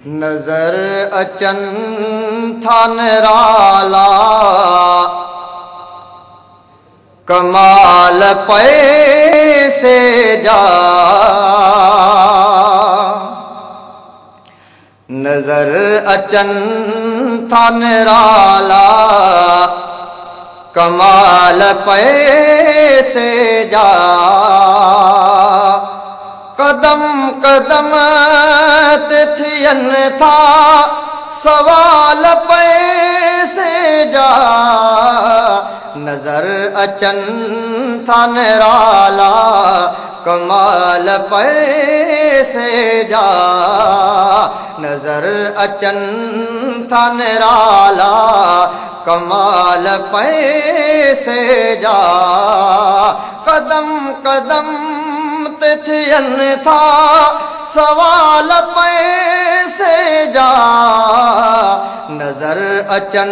नजर अचन था निराला कमाल पैसे जा। नजर अचन था निराला कमाल पैसे जा। कदम कदम तिथियन था सवाल पैसे जा। नजर अचन था निराला कमाल पैसे जा। नजर अचन था निराला कमाल पैसे जा। कदम कदम तिथियन था सवाल पैसे जा। नजर अचन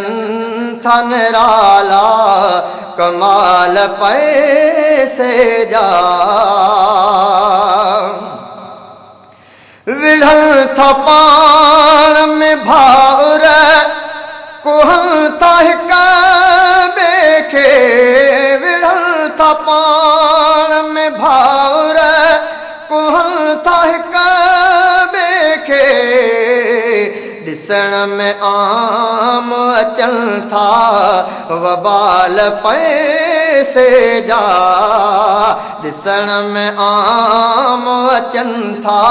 था निराला कमाल पैसे जा। विढ़ल था पाण में भाउर कोहल था बेखे। विढ़ल था पाण में भाउर कोहल था बेखे। ॾिसण में आम अचन था वबाल पैसे जा। ॾिसण में आम अचन था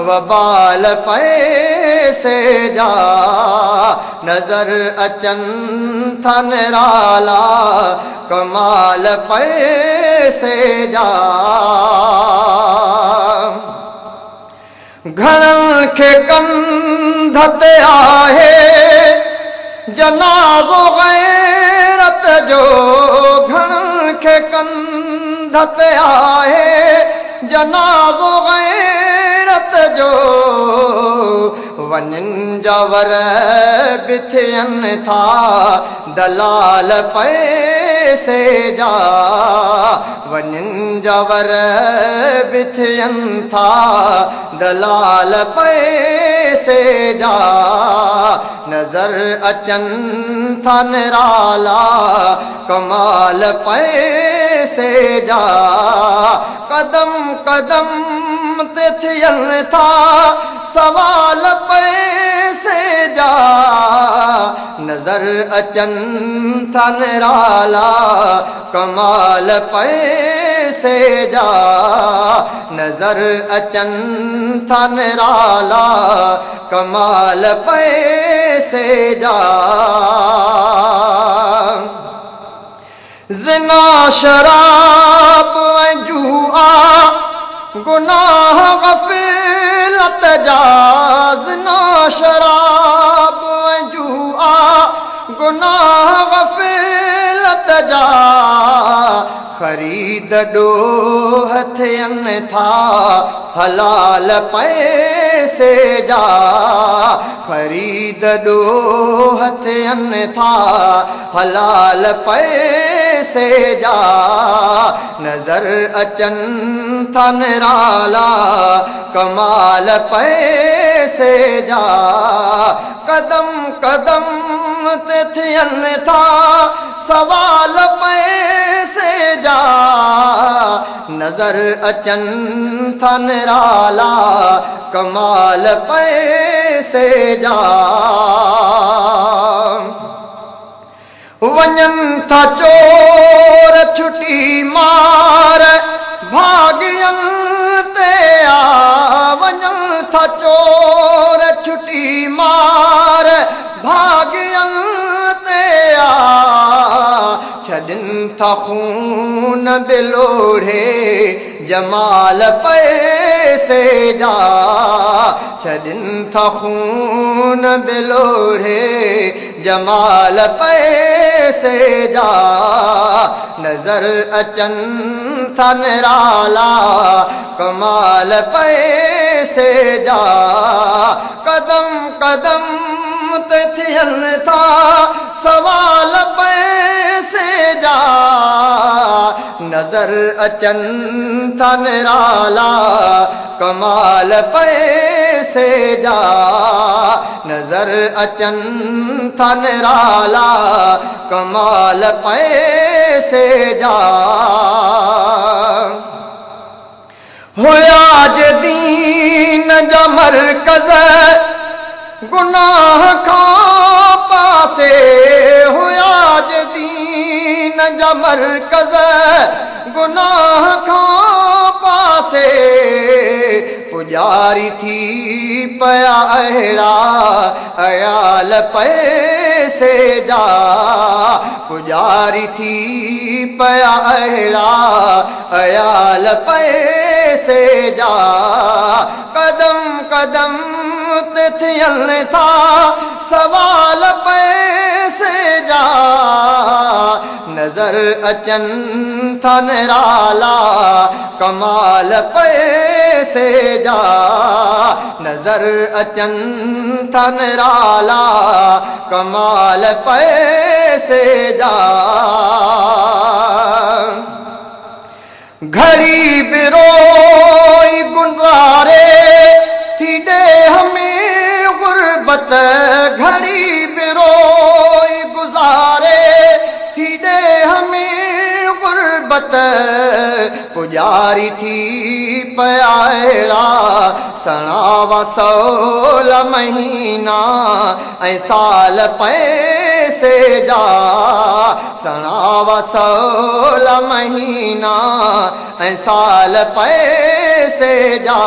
वबाल पैसे जा। नजर अचन था निराला कमाल पैसे जा। घणन खे कंध ते आहे जनाज़ो गैरत जो। घणन खे कंध ते आहे जनाज़ो गैरत जो। वञनि जा वर बिथियन था दलाल पैसे जा। वञनि जा वर बिथियन था दलाल पैसे जा। नजर अचन था निराला कमाल पैसे जा। कदम कदम तिथियन था सवाल पैसे जा। नजर अचन था निराला कमाल पैसे जा। नजर अचन था निराला कमाल पैसे जा। ज़िना शराब जुआ गुनाह गफलत जा। ज़िना शराब जुआ गुनाह गफलत जा। खरीद ॾोह थियन था हलाल पैसे जा। खरीद ॾोह थियन था हलाल पैसे जा। नजर अचन था निराला कमाल पैसे जा। कदम कदम तिथियन था सवाल पैसे जा। नजर अचन था निराला कमाल पैसे जा। वञन था चोर छुटी मार भाग्यन ते आ। वञन था चोर छुटी मार भाग्यन ते आ। छॾनि था खून बिलोड़े जमाल पैसे जा। छॾनि था खून बिलोड़े जमाल पैसे जा। नजर अचन था निराला कमाल पैसे जा। कदम कदम तिथियन था सवाल पैसे जा। नज़र अचनि था निराला कमाल पैसे जा, नज़र अचनि था निराला कमाल पैसे जा। होया जे दीन जा मरकज़ गुनाह खां पासे, होया जे दीन जा मरकज़ गुनाह खां पासे, पुजारी थी पया अहिड़ा अयाल पैसे जा, पुजारी थी पया अहिड़ा अयाल पैसे जा। कदम कदम ते थियनि था सवाल पैसे जा, नज़र अचनि था निराला कमाल पैसे जा, नज़र अचनि था निराला कमाल पैसे जा। घड़ी बिरोई गुज़ारे थी दे हमें गुर्बत, घड़ी बिरोई गुज़ारे थी दे हमें गुर्बत, पुजारी थी पया अहिड़ा सणावा 16 महीना ऐं साल पैसे जा, सणावा 16 महीना ऐं साल पैसे जा।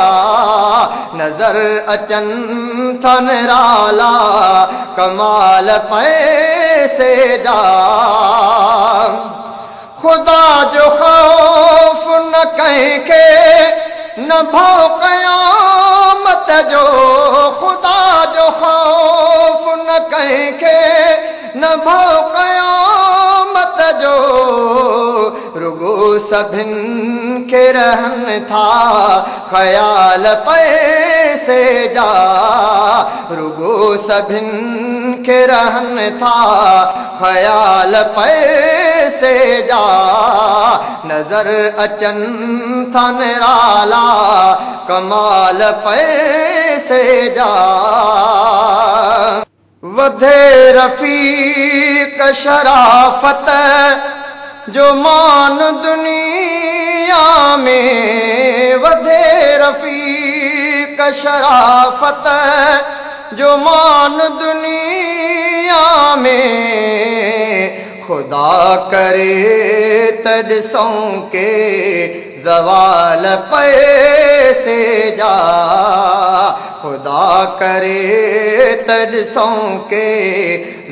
नज़र अचनि था निराला कमाल पैसे जा। खुदा जो खौफ न कंहिंखे न भउ क़यामत जो, खुदा जो खौफ न कंहिंखे न भउ क़यामत जो, रुगो सभिनि खे रहनि था ख़याल पैसे जा, रुगो सभिनि खे रहनि था ख़याल पैसे जा। नज़र अचनि था निराला कमाल पैसे जा। वधे रफ़ीक शराफत जो मान दुनिया में, वधे रफ़ीक शराफत जो मान दुनिया में, खुदा करे त ॾिसूं के ज़वाल पैसे जा, खुदा करे त ॾिसूं के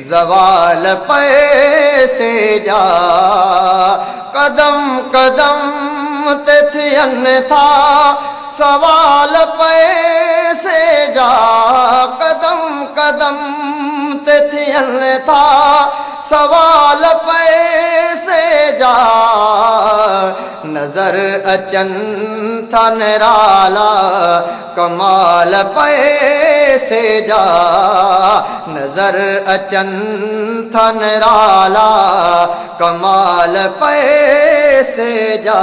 ज़वाल पैसे जा। कदम कदम ते थियनि था सवाल पैसे जा, कदम कदम ते थियनि था सवाल पैसे जा। नज़र अचनि था निराला कमाल पैसे जा, नज़र अचनि था निराला कमाल पैसे जा।